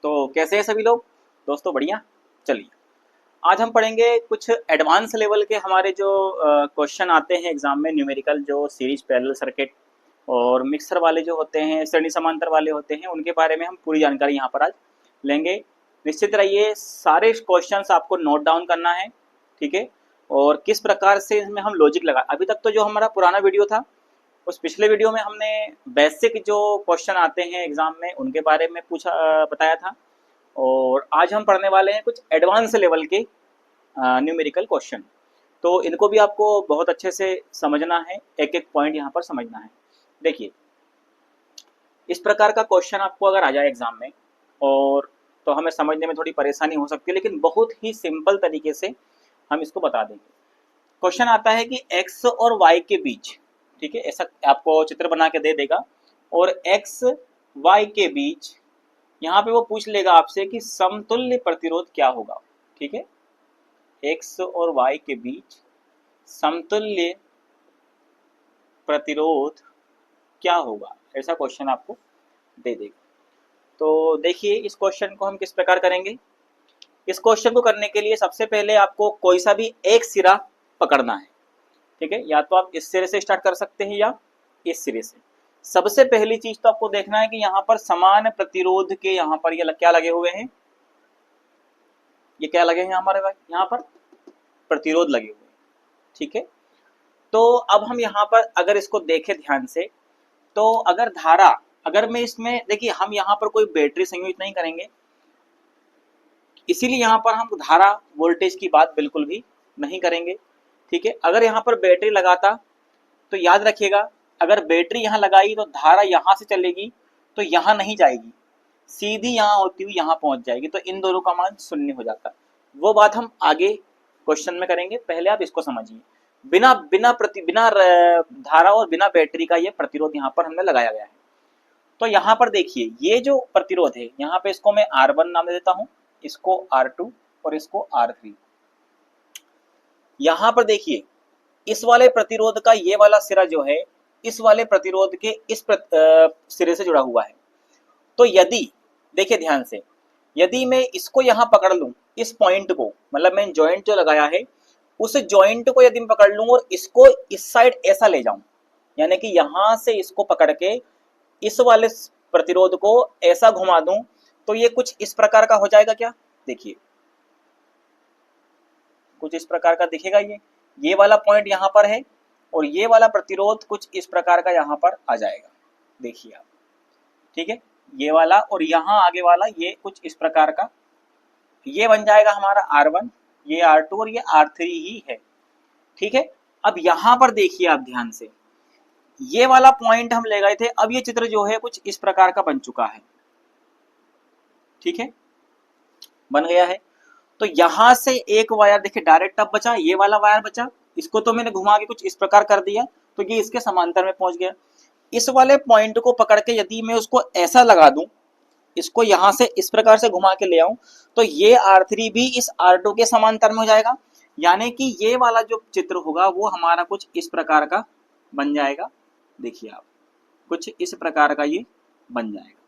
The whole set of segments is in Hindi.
तो कैसे हैं सभी लोग दोस्तों? बढ़िया। चलिए आज हम पढ़ेंगे कुछ एडवांस लेवल के हमारे जो क्वेश्चन आते हैं एग्जाम में, न्यूमेरिकल जो सीरीज पैरेलल सर्किट और मिक्सर वाले जो होते हैं, श्रेणी समांतर वाले होते हैं, उनके बारे में हम पूरी जानकारी यहाँ पर आज लेंगे। निश्चित रहिए, सारे क्वेश्चंस आपको नोट डाउन करना है, ठीक है। और किस प्रकार से इसमें हम लॉजिक लगा, अभी तक तो जो हमारा पुराना वीडियो था उस पिछले वीडियो में हमने बेसिक जो क्वेश्चन आते हैं एग्जाम में उनके बारे में बताया था। और आज हम पढ़ने वाले हैं कुछ एडवांस लेवल के न्यूमेरिकल क्वेश्चन। तो इनको भी आपको बहुत अच्छे से समझना है, एक एक पॉइंट यहाँ पर समझना है। देखिए, इस प्रकार का क्वेश्चन आपको अगर आ जाए एग्जाम में और तो हमें समझने में थोड़ी परेशानी हो सकती है, लेकिन बहुत ही सिंपल तरीके से हम इसको बता देंगे। क्वेश्चन आता है कि x और y के बीच, ठीक है, ऐसा आपको चित्र बना के दे देगा, और x y के बीच यहाँ पे वो पूछ लेगा आपसे कि समतुल्य प्रतिरोध क्या होगा, ठीक है। x और y के बीच समतुल्य प्रतिरोध क्या होगा, ऐसा क्वेश्चन आपको दे देगा। तो देखिए, इस क्वेश्चन को हम किस प्रकार करेंगे। इस क्वेश्चन को करने के लिए सबसे पहले आपको कोई सा भी एक सिरा पकड़ना है, ठीक है। या तो आप इस सिरे से स्टार्ट कर सकते हैं या इस सिरे से। सबसे पहली चीज तो आपको देखना है कि यहाँ पर समान प्रतिरोध के यहाँ पर ये क्या लगे हुए हैं, ये क्या लगे हैं हमारे भाई, यहाँ पर प्रतिरोध लगे हुए हैं, ठीक है। तो अब हम यहाँ पर अगर इसको देखें ध्यान से, तो अगर धारा, अगर मैं इसमें देखिए, हम यहाँ पर कोई बैटरी संयोजित नहीं करेंगे, इसीलिए यहाँ पर हम धारा वोल्टेज की बात बिल्कुल भी नहीं करेंगे, ठीक है। अगर यहाँ पर बैटरी लगाता तो याद रखिएगा, अगर बैटरी यहाँ लगाई तो धारा यहाँ से चलेगी तो यहाँ नहीं जाएगी, सीधी यहाँ होती हुई यहाँ पहुंच जाएगी, तो इन दोनों का मान शून्य हो जाता। वो बात हम आगे क्वेश्चन में करेंगे, पहले आप इसको समझिए। बिना धारा और बिना बैटरी का ये प्रतिरोध यहाँ पर हमने लगाया गया है। तो यहाँ पर देखिए, ये जो प्रतिरोध है यहाँ पे, इसको मैं R1 नाम दे देता हूँ, इसको R2 और इसको R3। यहाँ पर देखिए, इस वाले प्रतिरोध का ये वाला सिरा जो है इस वाले प्रतिरोध के इस सिरे से जुड़ा हुआ है। तो यदि देखिए ध्यान से, यदि मैं इसको यहाँ पकड़ लूं, इस पॉइंट को, मतलब मैं जॉइंट जो लगाया है उस जॉइंट को यदि मैं पकड़ लूं और इसको इस साइड ऐसा ले जाऊं, यानी कि यहां से इसको पकड़ के इस वाले प्रतिरोध को ऐसा घुमा दूं, तो ये कुछ इस प्रकार का हो जाएगा। क्या देखिए, कुछ इस प्रकार का दिखेगा। ये वाला पॉइंट यहाँ पर है और ये वाला प्रतिरोध कुछ इस प्रकार का यहाँ पर आ जाएगा, देखिए आप, ठीक है। ये वाला और यहाँ आगे वाला ये कुछ इस प्रकार का, ये बन जाएगा हमारा R1, ये R2 और ये R3 ही है, ठीक है। अब यहाँ पर देखिए आप ध्यान से, ये वाला पॉइंट हम ले गए थे, अब ये चित्र जो है कुछ इस प्रकार का बन चुका है, ठीक है, बन गया है। तो यहां से एक वायर देखिए डायरेक्ट अब बचा, ये वाला वायर बचा, इसको तो मैंने घुमा के कुछ इस प्रकार कर दिया, तो ये इसके समांतर में पहुंच गया। इस वाले पॉइंट को पकड़ के यदि मैं उसको ऐसा लगा दूं, इसको यहां से इस प्रकार से घुमा के ले आऊं, तो ये R3 भी इस R2 के समांतर में हो जाएगा, यानी कि ये वाला जो चित्र होगा वो हमारा कुछ इस प्रकार का बन जाएगा। देखिए आप, कुछ इस प्रकार का ये बन जाएगा,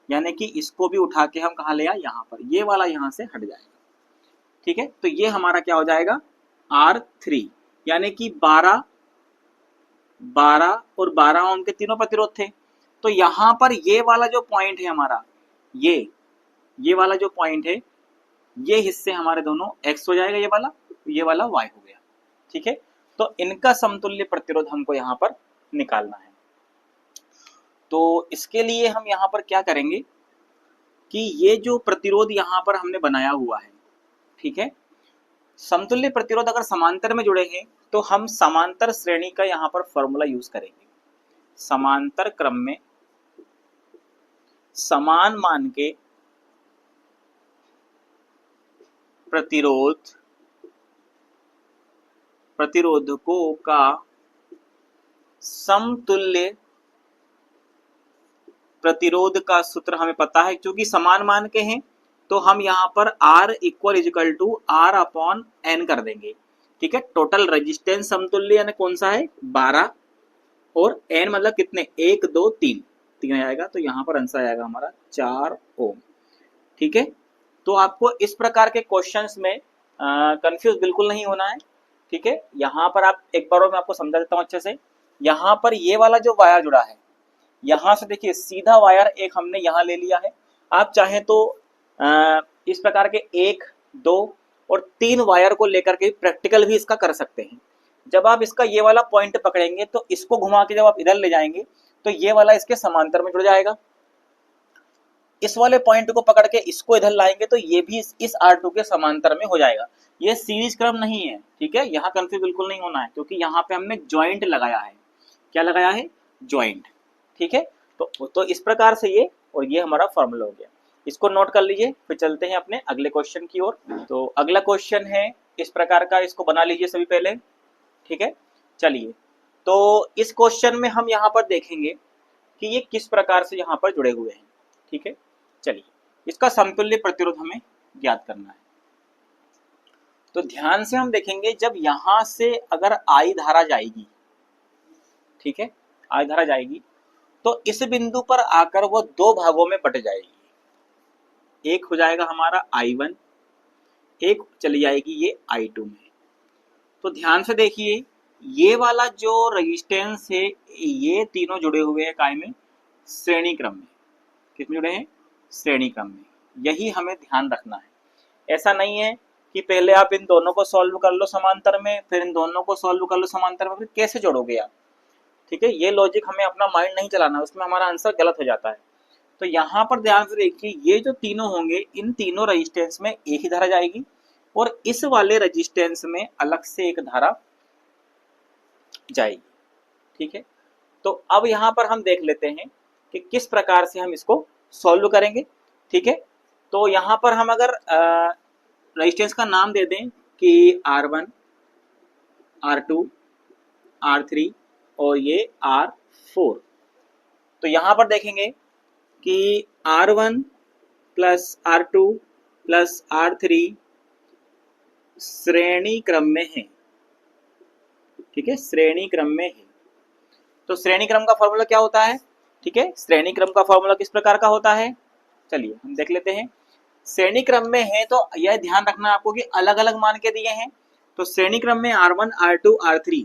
यानी कि इसको भी उठा के हम कहाँ ले आए, यहाँ पर, ये वाला यहाँ से हट जाएगा, ठीक है। तो ये हमारा क्या हो जाएगा, R3, यानी कि 12 और 12 ओम के तीनों प्रतिरोध थे। तो यहाँ पर ये वाला जो पॉइंट है हमारा, ये वाला जो पॉइंट है, ये हिस्से हमारे दोनों X हो जाएगा, ये वाला Y हो गया, ठीक है। तो इनका समतुल्य प्रतिरोध हमको यहाँ पर निकालना है। तो इसके लिए हम यहाँ पर क्या करेंगे कि ये जो प्रतिरोध यहाँ पर हमने बनाया हुआ है, ठीक है, समतुल्य प्रतिरोध अगर समांतर में जुड़े हैं तो हम समांतर श्रेणी का यहाँ पर फॉर्मूला यूज करेंगे। समांतर क्रम में समान मान के प्रतिरोधकों का समतुल्य प्रतिरोध का सूत्र हमें पता है, क्योंकि समान मान के हैं तो हम यहाँ पर R = R/N कर देंगे, ठीक है। टोटल रेजिस्टेंस समतुल्य यानी कौन सा है, 12, और N मतलब कितने, 1 2 3 आ जाएगा, तो यहाँ पर आंसर आएगा हमारा 4 ओम। ठीक है। तो आपको इस प्रकार के क्वेश्चंस में कंफ्यूज बिल्कुल नहीं होना है, ठीक है। यहाँ पर आप एक बार और मैं आपको समझा देता हूँ अच्छे से। यहाँ पर ये वाला जो वायर जुड़ा है, यहाँ से देखिए सीधा वायर एक हमने यहाँ ले लिया है। आप चाहें तो इस प्रकार के 1, 2 और 3 वायर को लेकर के प्रैक्टिकल भी इसका कर सकते हैं। जब आप इसका ये वाला पॉइंट पकड़ेंगे तो इसको घुमा के जब आप इधर ले जाएंगे तो ये वाला इसके समांतर में जुड़ जाएगा। इस वाले पॉइंट को पकड़ के इसको इधर लाएंगे तो ये भी इस R2 के समांतर में हो जाएगा। ये सीरीज क्रम नहीं है, ठीक है। यहाँ कंफ्यूज बिल्कुल नहीं होना है, क्योंकि यहाँ पे हमने ज्वाइंट लगाया है। क्या लगाया है? ज्वाइंट, ठीक है। तो इस प्रकार से ये और ये हमारा फॉर्मूला हो गया। इसको नोट कर लीजिए, फिर चलते हैं अपने अगले क्वेश्चन की ओर। तो अगला क्वेश्चन है इस प्रकार का, इसको बना लीजिए सभी पहले, ठीक है। चलिए, तो इस क्वेश्चन में हम यहाँ पर देखेंगे कि ये किस प्रकार से यहाँ पर जुड़े हुए हैं, ठीक है। चलिए, इसका समतुल्य प्रतिरोध हमें ज्ञात करना है। तो ध्यान से हम देखेंगे, जब यहां से अगर आई धारा जाएगी, ठीक है, आई धारा जाएगी तो इस बिंदु पर आकर वो 2 भागों में बट जाएगी। एक हो जाएगा हमारा I1, एक चली जाएगी ये I2 में। तो ध्यान से देखिए, ये वाला जो रेजिस्टेंस है, ये तीनों जुड़े हुए हैं काय में? श्रेणी क्रम में। कितने जुड़े हैं? श्रेणी क्रम में। यही हमें ध्यान रखना है। ऐसा नहीं है कि पहले आप इन दोनों को सॉल्व कर लो समांतर में, फिर इन दोनों को सॉल्व कर लो समांतर में, फिर कैसे जोड़ोगे आप, ठीक है। ये लॉजिक हमें अपना माइंड नहीं चलाना, उसमें हमारा आंसर गलत हो जाता है। तो यहाँ पर ध्यान से देखिए, ये जो तीनों होंगे, इन तीनों रेजिस्टेंस में एक ही धारा जाएगी और इस वाले रेजिस्टेंस में अलग से एक धारा जाएगी, ठीक है। तो अब यहाँ पर हम देख लेते हैं कि किस प्रकार से हम इसको सॉल्व करेंगे, ठीक है। तो यहाँ पर हम अगर रेजिस्टेंस का नाम दे दें कि R1, R2, R3 और ये R4, तो यहाँ पर देखेंगे कि R1 plus R2 plus R3 श्रेणी क्रम में है, ठीक है, श्रेणी क्रम में है। तो श्रेणी क्रम का फॉर्मूला क्या होता है, ठीक है। श्रेणी क्रम का फॉर्मूला किस प्रकार का होता है, चलिए हम देख लेते हैं। श्रेणी क्रम में है तो यह ध्यान रखना आपको कि अलग अलग मान के दिए हैं। तो श्रेणी क्रम में R1, R2, R3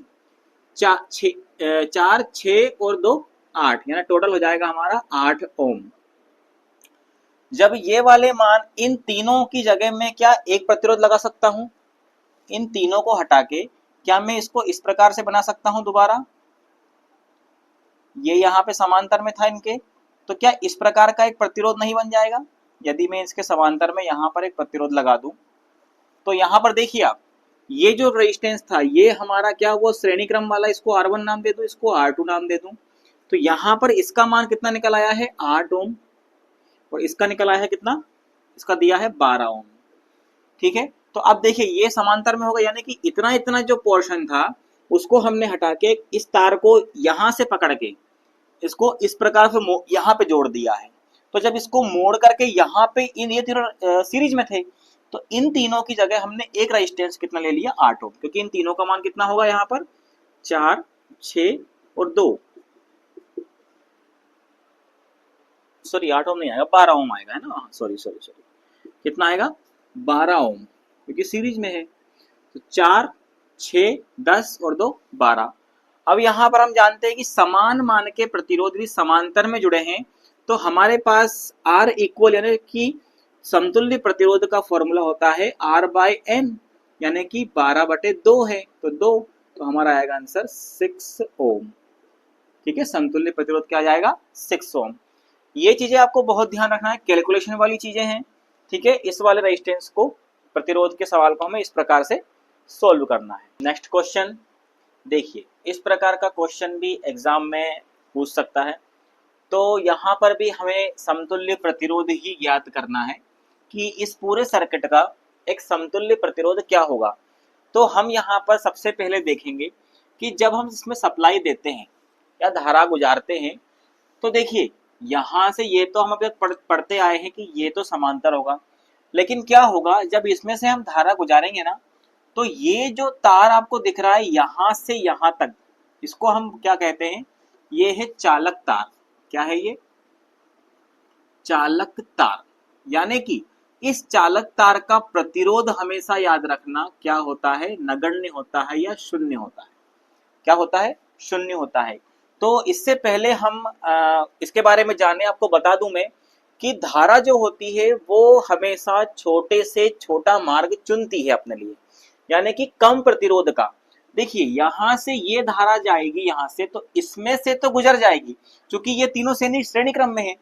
4, 6 और 2 8, यानी टोटल हो जाएगा हमारा 8 ओम। जब ये वाले मान, इन तीनों की जगह में क्या एक प्रतिरोध लगा सकता हूं? इन तीनों को हटा के क्या मैं इसको इस प्रकार से बना सकता हूं दोबारा? ये यहाँ पे समांतर में था इनके, तो क्या इस प्रकार का एक प्रतिरोध नहीं बन जाएगा? यदि मैं इसके समांतर में यहाँ पर एक प्रतिरोध लगा दूं, तो यहाँ पर देखिए आप, ये जो रेजिस्टेंस था ये हमारा क्या वो श्रेणी क्रम वाला, इसको R1 नाम दे दूं, इसको R2 नाम दे दूं। तो यहाँ पर इसका मान कितना निकल आया है? 8 ओम, और इसका निकल आया है कितना? इसका दिया है 12 ओम, ठीक है। तो अब देखिए ये समांतर में होगा, यानी कि इतना इतना जो पोर्शन था उसको हमने हटा के इस तार को यहाँ से पकड़ के इसको इस प्रकार से यहाँ पे जोड़ दिया है। तो जब इसको मोड़ करके यहाँ पे इन ये तीनों सीरीज में थे, तो इन तीनों की जगह हमने एक रेजिस्टेंस कितना ले लिया? 8 ओम, क्योंकि इन तीनों का मान कितना होगा यहाँ पर? 4, 6 और 2, सॉरी 8 ओम नहीं आएगा, 12 ओम आएगा, है ना। सॉरी, कितना आएगा? 12 ओम, क्योंकि सीरीज में है। तो 4, 6, 10 और 2 12। अब यहाँ पर हम जानते हैं कि समान मान के प्रतिरोध भी समांतर में जुड़े हैं, तो हमारे पास R इक्वल यानी कि समतुल्य प्रतिरोध का फॉर्मूला होता है R/N, यानी कि 12/2 है, तो 2, तो हमारा आएगा आंसर 6 ओम, ठीक है। समतुल्य प्रतिरोध क्या आ जाएगा? 6 ओम। ये चीजें आपको बहुत ध्यान रखना है, कैलकुलेशन वाली चीजें हैं, ठीक है। इस वाले रेजिस्टेंस को, प्रतिरोध के सवाल को हमें इस प्रकार से सोल्व करना है। नेक्स्ट क्वेश्चन देखिए, इस प्रकार का क्वेश्चन भी एग्जाम में पूछ सकता है। तो यहाँ पर भी हमें समतुल्य प्रतिरोध ही ज्ञात करना है कि इस पूरे सर्किट का एक समतुल्य प्रतिरोध क्या होगा। तो हम यहाँ पर सबसे पहले देखेंगे कि जब हम इसमें सप्लाई देते हैं या धारा गुजारते हैं, तो देखिए यहाँ से ये तो हम अभी पढ़ते आए हैं कि ये तो समांतर होगा, लेकिन क्या होगा जब इसमें से हम धारा गुजारेंगे ना, तो ये जो तार आपको दिख रहा है यहाँ से यहाँ तक, इसको हम क्या कहते हैं? ये है चालक तार। क्या है ये? चालक तार, यानी कि इस चालक तार का प्रतिरोध हमेशा याद रखना क्या होता है, नगण्य होता है या शून्य होता है। क्या होता है, शून्य होता है। तो इससे पहले हम इसके बारे में जाने, आपको बता दूं मैं कि धारा जो होती है वो हमेशा छोटे से छोटा मार्ग चुनती है अपने लिए, यानी कि कम प्रतिरोध का। देखिए यहां से ये धारा जाएगी यहां से, तो इसमें से तो गुजर जाएगी, क्योंकि ये तीनों श्रेणी क्रम में है,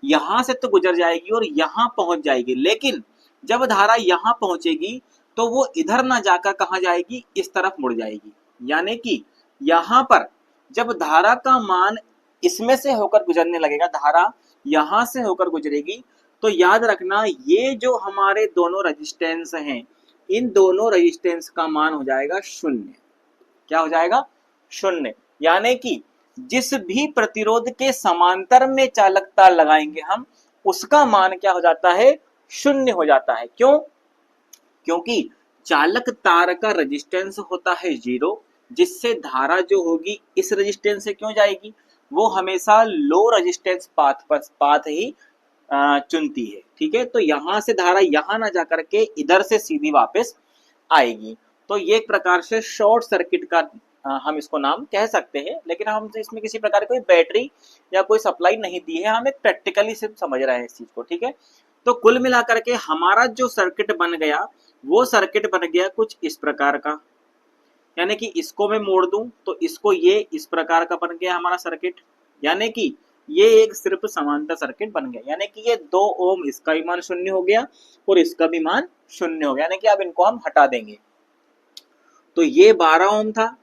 यहां से तो गुजर जाएगी और यहां पहुंच जाएगी। लेकिन जब धारा यहां पहुंचेगी तो वो इधर ना जाकर कहां जाएगी, इस तरफ मुड़ जाएगी। यानी कि यहां पर जब धारा का मान इसमें से होकर गुजरने लगेगा, धारा यहां से होकर गुजरेगी, तो याद रखना ये जो हमारे दोनों रेजिस्टेंस हैं, इन दोनों रेजिस्टेंस का मान हो जाएगा शून्य। क्या हो जाएगा, शून्य। यानी कि जिस भी प्रतिरोध के समांतर में चालक तार लगाएंगे हम, उसका मान क्या हो जाता है, शून्य हो जाता है। क्यों, क्योंकि चालक तार का रेजिस्टेंस होता है 0, जिससे धारा जो होगी इस रेजिस्टेंस से क्यों जाएगी, वो हमेशा लो रेजिस्टेंस पाथ ही चुनती है। ठीक है, तो यहां से धारा यहां ना जाकर के इधर से सीधी वापस आएगी। तो ये एक प्रकार से शॉर्ट सर्किट का हम इसको नाम कह सकते हैं, लेकिन हम इसमें किसी प्रकार की कोई बैटरी या कोई सप्लाई नहीं दी है, हम एक प्रैक्टिकली सिर्फ समझ रहे हैं इस चीज को। ठीक है, तो कुल मिलाकर के हमारा जो सर्किट बन गया, वो सर्किट बन गया कुछ इस प्रकार का, यानी कि इसको मैं मोड़ दूं तो इसको ये इस प्रकार का बन गया हमारा सर्किट। यानी कि ये एक सिर्फ समांतर सर्किट बन गया, यानी कि ये 2 ओम इसका भी मान शून्य हो गया और इसका भी मान शून्य हो गया, यानी कि अब इनको हम हटा देंगे। तो ये 12 ओम था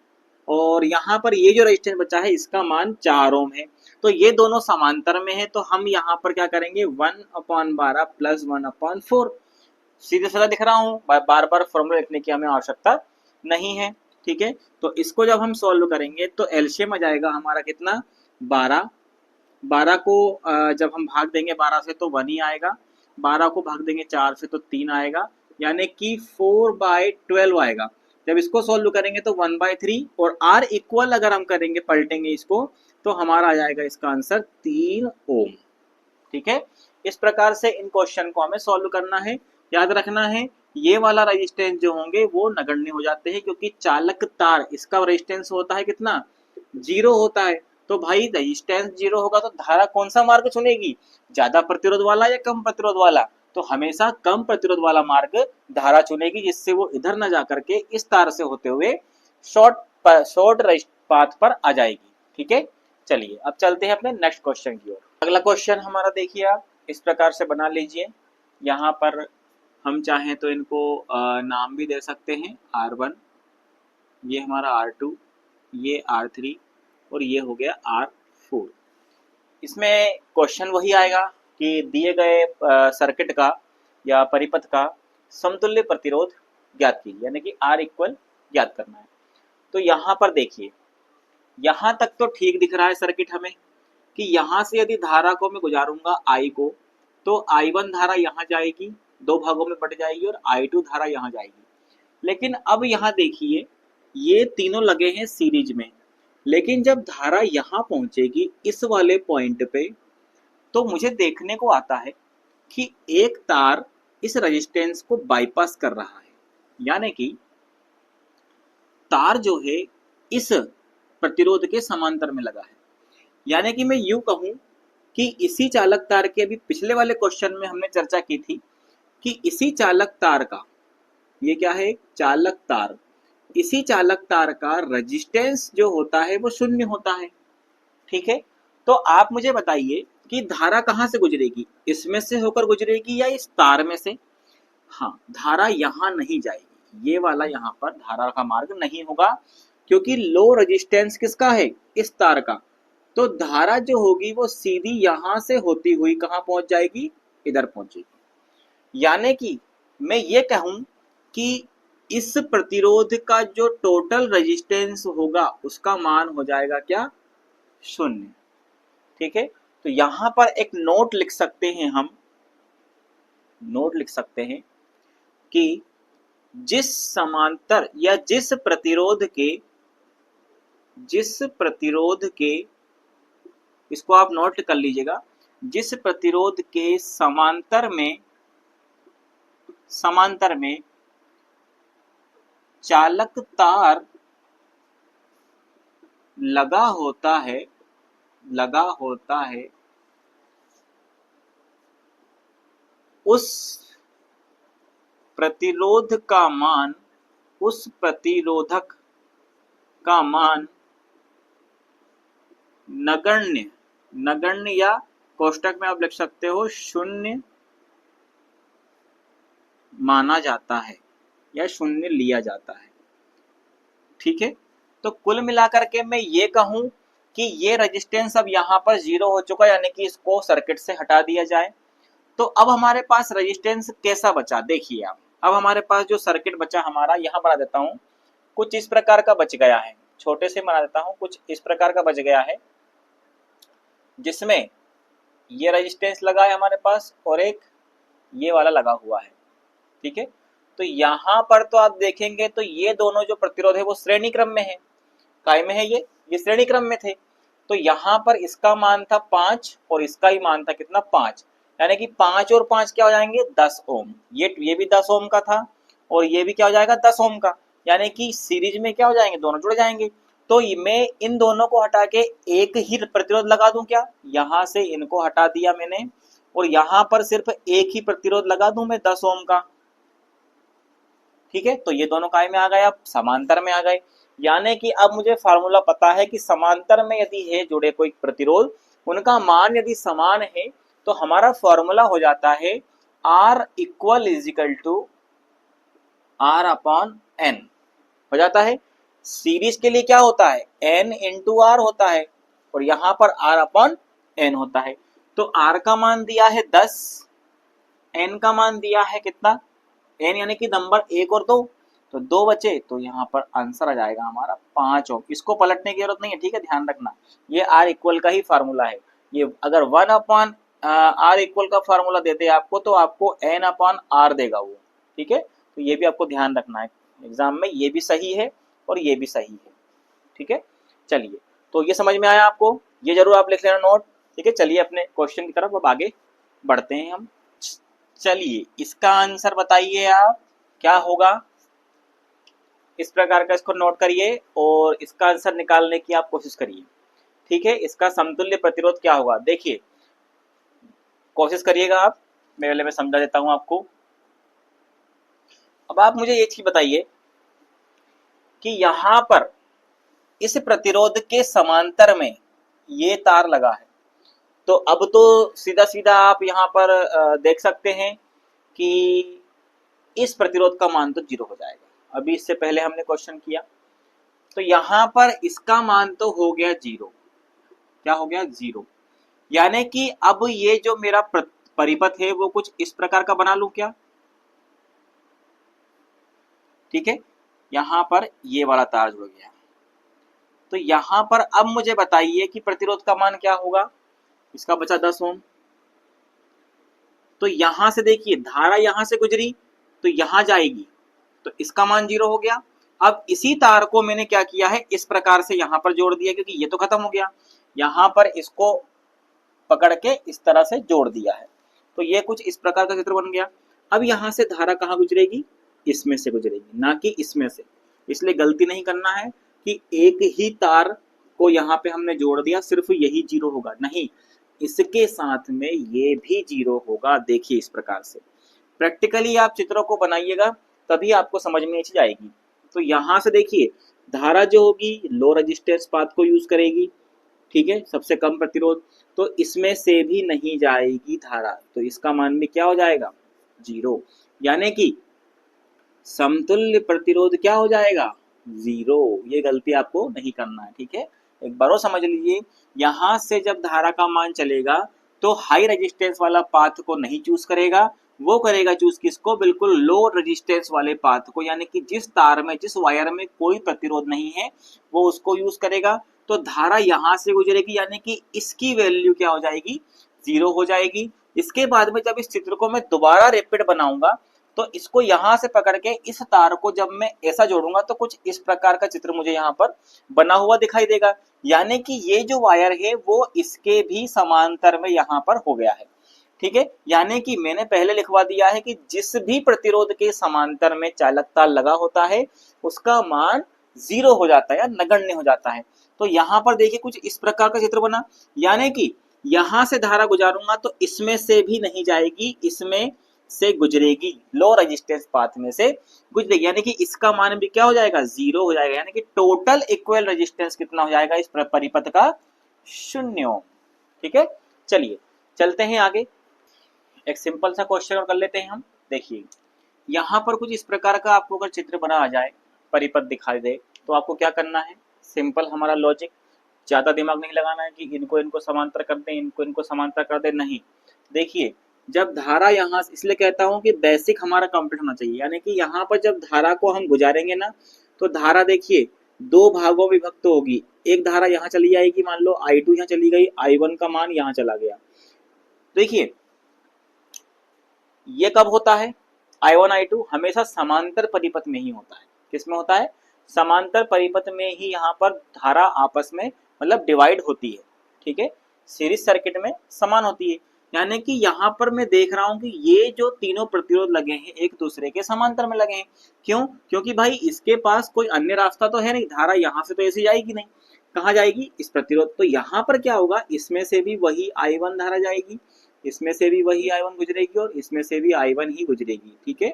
और यहाँ पर ये जो रेजिस्टेंस बचा है इसका मान 4 ओम है। तो ये दोनों समांतर में है, तो हम यहाँ पर क्या करेंगे, 1/12 प्लस 1/4। सीधे सीधा दिख रहा हूँ, बार बार फॉर्मूला लिखने की हमें आवश्यकता नहीं है। ठीक है, तो इसको जब हम सॉल्व करेंगे तो एलसीएम आ जाएगा हमारा कितना, 12। 12 को जब हम भाग देंगे 12 से तो 1 ही आएगा, 12 को भाग देंगे 4 से तो 3 आएगा, यानी कि 4/12 आएगा। जब इसको सॉल्व करेंगे तो 1/3, और आर इक्वल अगर हम करेंगे, पलटेंगे इसको, तो हमारा आ जाएगा इसका आंसर 3 ओम। ठीक है, इस प्रकार से इन क्वेश्चन को हमें सॉल्व करना है। याद रखना है ये वाला रेजिस्टेंस जो होंगे वो नगण्य हो जाते हैं, क्योंकि चालक तार इसका रेजिस्टेंस होता है कितना, 0 होता है। तो भाई रेजिस्टेंस 0 होगा तो धारा कौन सा मार्ग चुनेगी, ज्यादा प्रतिरोध वाला या कम प्रतिरोध वाला, तो हमेशा कम प्रतिरोध वाला मार्ग धारा चुनेगी, जिससे वो इधर न जाकर के इस तार से होते हुए शॉर्ट पाथ पर आ जाएगी। ठीक है, चलिए अब चलते हैं अपने नेक्स्ट क्वेश्चन की ओर। अगला क्वेश्चन हमारा देखिए, आप इस प्रकार से बना लीजिए। यहाँ पर हम चाहें तो इनको नाम भी दे सकते हैं, R1, ये हमारा R2, ये R3 और ये हो गया R4। इसमें क्वेश्चन वही आएगा कि दिए गए सर्किट का या परिपथ का समतुल्य प्रतिरोध ज्ञात कीजिए, यानी कि R इक्वल ज्ञात करना है। तो यहाँ पर देखिए, यहाँ तक तो ठीक दिख रहा है सर्किट हमें कि यहाँ से यदि धारा को मैं गुजारूंगा I को, तो I1 धारा यहाँ जाएगी, 2 भागों में बट जाएगी, और I2 धारा यहाँ जाएगी। लेकिन अब यहाँ देखिए, ये तीनों लगे हैं सीरीज में, लेकिन जब धारा यहाँ पहुंचेगी इस वाले पॉइंट पे, तो मुझे देखने को आता है कि एक तार इस रेजिस्टेंस को बाईपास कर रहा है, यानी कि तार जो है इस प्रतिरोध के समांतर में लगा है। यानी कि मैं यूं कहूं कि इसी चालक तार के, अभी पिछले वाले क्वेश्चन में हमने चर्चा की थी कि इसी चालक तार का, ये क्या है, चालक तार, इसी चालक तार का रेजिस्टेंस जो होता है वो शून्य होता है। ठीक है, तो आप मुझे बताइए कि धारा कहां से गुजरेगी, इसमें से होकर गुजरेगी या इस तार में से। हाँ, धारा यहां नहीं जाएगी, ये वाला यहाँ पर धारा का मार्ग नहीं होगा, क्योंकि लो रेजिस्टेंस किसका है, इस तार का। तो धारा जो होगी वो सीधी यहां से होती हुई कहां पहुंच जाएगी, इधर पहुंचेगी। यानी कि मैं ये कहूं कि इस प्रतिरोध का जो टोटल रेजिस्टेंस होगा उसका मान हो जाएगा क्या, शून्य। ठीक है, तो यहां पर एक नोट लिख सकते हैं हम, नोट लिख सकते हैं कि जिस समांतर या जिस प्रतिरोध के, इसको आप नोट कर लीजिएगा, जिस प्रतिरोध के समांतर में चालक तार लगा होता है उस प्रतिरोधक का मान नगण्य या कोष्टक में आप लिख सकते हो शून्य माना जाता है या शून्य लिया जाता है। ठीक है, तो कुल मिलाकर के मैं ये कहूं कि ये रेजिस्टेंस अब यहाँ पर 0 हो चुका है, यानी कि इसको सर्किट से हटा दिया जाए। तो अब हमारे पास रेजिस्टेंस कैसा बचा, देखिए आप, अब हमारे पास जो सर्किट बचा हमारा, यहाँ बना देता हूँ, कुछ इस प्रकार का बच गया है, छोटे से बना देता हूँ, कुछ इस प्रकार का बच गया है, जिसमें ये रेजिस्टेंस लगा है हमारे पास और एक ये वाला लगा हुआ है। ठीक है, तो यहाँ पर तो आप देखेंगे तो ये दोनों जो प्रतिरोध है वो श्रेणी क्रम में है, काय में है, ये श्रेणी क्रम में थे। तो यहाँ पर इसका मान था 5 और इसका ही मान था कितना, 5, यानी कि 5 और 5 क्या हो जाएंगे, 10 ओम। ये भी 10 ओम का था और ये भी क्या हो जाएगा, 10 ओम का, यानी कि सीरीज में क्या हो जाएंगे, दोनों जुड़ जाएंगे। तो मैं इन दोनों को हटा के एक ही प्रतिरोध लगा दूं क्या, यहाँ से इनको हटा दिया मैंने और यहाँ पर सिर्फ एक ही प्रतिरोध लगा दूं मैं 10 ओम का। ठीक है, तो ये दोनों काय में आ गए, अब समांतर में आ गए, यानी कि अब मुझे फार्मूला पता है कि समांतर में यदि है जुड़े कोई प्रतिरोध, उनका मान यदि समान है तो हमारा फॉर्मूला हो जाता है R equal is equal to R upon N हो जाता है। सीरीज के लिए क्या होता है, N इंटू R होता है और यहाँ पर R अपॉन N होता है। तो R का मान दिया है 10, N का मान दिया है कितना, N यानी कि नंबर 1 और 2, तो 2 बचे, तो यहाँ पर आंसर आ जाएगा हमारा 5 ओम। इसको पलटने की जरूरत नहीं है, ठीक है, ध्यान रखना, ये R इक्वल का ही फार्मूला है। ये अगर 1 अपॉन R इक्वल का फार्मूला देते आपको तो आपको N अपॉन R देगा वो। ठीक है, तो ये भी आपको ध्यान रखना है एग्जाम में, ये भी सही है और ये भी सही है। ठीक है, चलिए, तो ये समझ में आया आपको, ये जरूर आप लिख लेना नोट। ठीक है, चलिए अपने क्वेश्चन की तरफ अब आगे बढ़ते हैं हम। चलिए, इसका आंसर बताइए आप क्या होगा, इस प्रकार का इसको नोट करिए और इसका आंसर निकालने की आप कोशिश करिए। ठीक है, इसका समतुल्य प्रतिरोध क्या होगा, देखिए कोशिश करिएगा आप, मैं समझा देता हूं आपको। अब आप मुझे ये चीज बताइए कि यहां पर इस प्रतिरोध के समांतर में ये तार लगा है, तो अब तो सीधा सीधा आप यहाँ पर देख सकते हैं कि इस प्रतिरोध का मान तो 0 हो जाएगा। अभी इससे पहले हमने क्वेश्चन किया तो यहाँ पर इसका मान तो हो गया 0, क्या हो गया 0, यानी कि अब ये जो मेरा परिपथ है वो कुछ इस प्रकार का बना लूं क्या। ठीक है, यहाँ पर ये वाला तार जुड़ गया, तो यहाँ पर अब मुझे बताइए कि प्रतिरोध का मान क्या होगा, इसका बचा 10 ओम। तो यहां से देखिए धारा यहां से गुजरी तो यहां जाएगी, तो इसका मान 0 हो गया। अब इसी तार को मैंने क्या किया है, इस प्रकार से यहां पर जोड़ दिया, क्योंकि ये तो खत्म हो गया, यहां पर इसको पकड़ के इस तरह से जोड़ दिया है, तो ये कुछ इस प्रकार का चित्र बन गया। अब यहां से धारा कहाँ गुजरेगी, इसमें से गुजरेगी, ना कि इसमें से। इसलिए गलती नहीं करना है कि एक ही तार को यहाँ पे हमने जोड़ दिया सिर्फ यही 0 होगा, नहीं, इसके साथ में ये भी 0 होगा। देखिए इस प्रकार से प्रैक्टिकली आप चित्रों को बनाइएगा, तभी आपको समझ में चीज आएगी। तो यहाँ से देखिए धारा जो होगी लो रेजिस्टेंस पाथ को यूज करेगी, ठीक है, सबसे कम प्रतिरोध, तो इसमें से भी नहीं जाएगी धारा, तो इसका मान भी क्या हो जाएगा 0, यानी कि समतुल्य प्रतिरोध क्या हो जाएगा 0। ये गलती आपको नहीं करना है। ठीक है, एक बार और समझ लीजिए, यहां से जब धारा का मान चलेगा तो हाई रेजिस्टेंस वाला पाथ को नहीं चूज करेगा, वो करेगा चूज किसको, बिल्कुल लो रेजिस्टेंस वाले पाथ को, यानी कि जिस तार में जिस वायर में कोई प्रतिरोध नहीं है वो उसको यूज करेगा। तो धारा यहां से गुजरेगी, यानी कि इसकी वैल्यू क्या हो जाएगी 0 हो जाएगी। इसके बाद में जब इस चित्र को मैं दोबारा रिपीट बनाऊंगा तो इसको यहाँ से पकड़ के इस तार को जब मैं ऐसा जोड़ूंगा तो कुछ इस प्रकार का चित्र मुझे यहाँ पर बना हुआ दिखाई देगा। यानी कि ये जो वायर है वो इसके भी समांतर में यहाँ पर हो गया है। ठीक है, यानी कि मैंने पहले लिखवा दिया है कि जिस भी प्रतिरोध के समांतर में चालकता लगा होता है उसका मान 0 हो जाता है या नगण्य हो जाता है। तो यहाँ पर देखिए कुछ इस प्रकार का चित्र बना, यानी कि यहां से धारा गुजारूंगा तो इसमें से भी नहीं जाएगी, इसमें से गुजरेगी, लो रेजिस्टेंस पाथ में से गुजरेगी, यानी कि इसका मान भी क्या हो जाएगा 0 हो जाएगा, यानी कि टोटल इक्वल रेजिस्टेंस कितना हो जाएगा इस परिपथ का 0 ओम। ठीक है, चलिए चलते हैं आगे, एक सिंपल सा क्वेश्चन और कर लेते हैं हम। देखिए यहाँ पर कुछ इस प्रकार का आपको अगर चित्र बना आ जाए, परिपथ दिखाई दे, तो आपको क्या करना है, सिंपल हमारा लॉजिक, ज्यादा दिमाग नहीं लगाना है कि इनको इनको समांतर कर दें, इनको इनको समांतर कर दें, नहीं। देखिए जब धारा यहाँ, इसलिए कहता हूँ कि बेसिक हमारा कंप्लीट होना चाहिए, यानी कि यहाँ पर जब धारा को हम गुजारेंगे ना तो धारा देखिए दो भागों में विभक्त होगी। एक धारा यहाँ चली जाएगी, मान लो I2 यहाँ चली गई, I1 का मान यहाँ चला गया। देखिए ये कब होता है, I1 I2 हमेशा समांतर परिपथ में ही होता है। किसमें होता है, समांतर परिपथ में ही यहाँ पर धारा आपस में मतलब डिवाइड होती है। ठीक है, सीरीज सर्किट में समान होती है, यानी कि यहाँ पर मैं देख रहा हूँ कि ये जो तीनों प्रतिरोध लगे हैं एक दूसरे के समांतर में लगे हैं। क्यों, क्योंकि भाई इसके पास कोई अन्य रास्ता तो है नहीं, धारा यहाँ से तो ऐसी जाएगी नहीं, कहाँ जाएगी, इस प्रतिरोध। तो यहाँ पर क्या होगा, इसमें से भी वही I1 धारा जाएगी, इसमें से भी वही I1 गुजरेगी और इसमें से भी I1 ही गुजरेगी। ठीक है,